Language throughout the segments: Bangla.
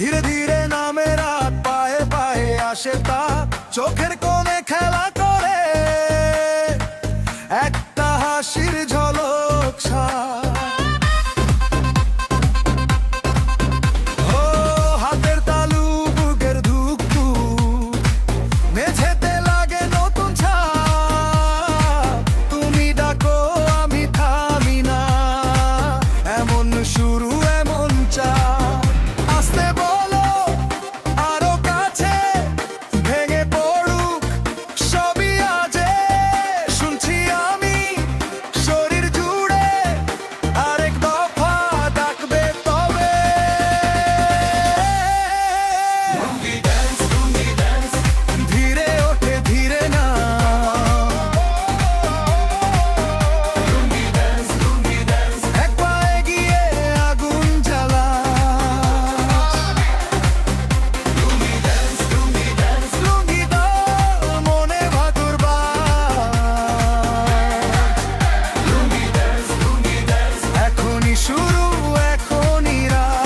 ধীরে ধীরে নামে রাত, পায়ে পায়ে আসে তা, চোখের কোণে খেলা করে একটা হাসির ঝলক ছায়। ও হাতের তালু, বুকের ধুক ধুক, মেঝেতে লাগে নতুন ছাপ। তুমি ডাকো আমি থামি না, এমন শুরু এমন চা। আস্তে বলো আরো কাছে, ভেঙে পড়ুক সবই আজে। শুনছি আমি শরীর জুড়ে আরেক দফা ডাকবে তবে। লুঙ্গি ড্যান্স, লুঙ্গি ড্যান্স, ধীরে ওঠে ধীরে না। লুঙ্গি ড্যান্স, লুঙ্গি ড্যান্স, এক পা এগিয়ে আগুন জ্বালা। লুঙ্গি ড্যান্স, লুঙ্গি ড্যান্স, লুঙ্গি দাও মনে ভাদুর বাজ। লুঙ্গি ড্যান্স, লুঙ্গি ড্যান্স, এখনই শুরু এখনই রাত।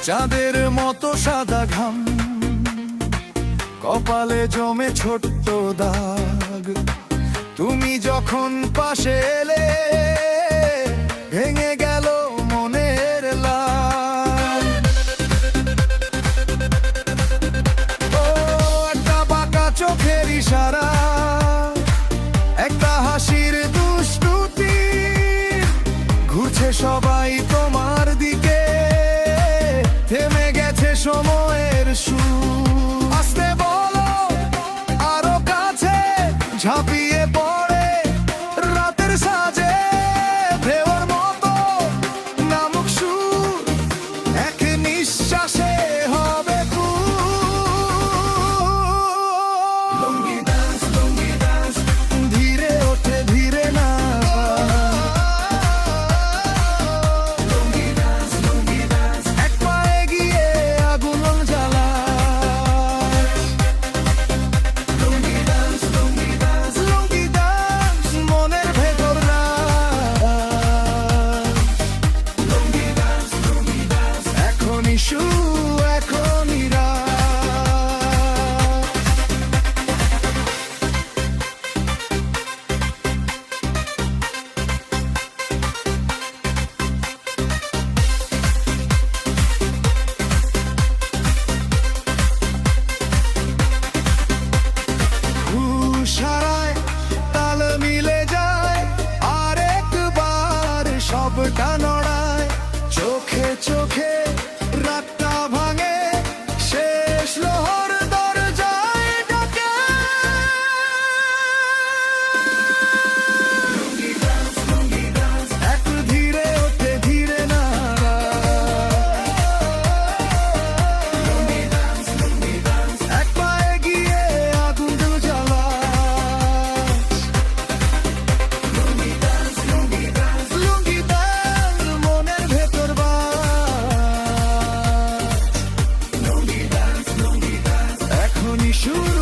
চাঁদের মতো সাদা ঘাম, কপালে জমে ছোট্ট দাগ। তুমি যখন পাশে এলে ভেঙে গেল মনের লাল। ও একটা বাঁকা চোখের ইশারা, একটা হাসির দুষ্টুতি, ঘুরছে সবাই তোমার দিকে, থেমে গেছে সময়ের সুর। আস্তে বলো আরো কাছে, ঝাঁপিয়ে পড়ে রাতের সাজে, ঢেউর মতো নামুক সুর, এক নিঃশ্বাসে হবে ফুল। লুঙ্গি ডান্স, লুঙ্গি ডান্স, ধীরে ওঠে ধীরে না। লুঙ্গি ডান্স, লুঙ্গি ডান্স, এক পা এগিয়ে আগুন জ্বালা। লুঙ্গি ডান্স, লুঙ্গি ডান্স, লুঙ্গি ডান্স, মনের ভেতর রাত। লুঙ্গি ডান্স, লুঙ্গি ডান্স, এখনই শুরু এখনই রাত। হুশারায় তাল মিলে যায়, আরেকবার সবটা নড়ায়। চোখে চোখে রাতটা ভাঙে, শেষ লোহর দরজায় ডাকে। লুঙ্গি ডান্স, লুঙ্গি ডান্স, এক ধীরে ওঠে ধীরে না। লুঙ্গি ডান্স, লুঙ্গি ডান্স, এক পা এগিয়ে আগুন জ্বালা। লুঙ্গি ডান্স, লুঙ্গি ডান্স, লুঙ্গি ডান্স, মনের ভেতর বাজ। লুঙ্গি ডান্স, লুঙ্গি ডান্স, এখনই শুরু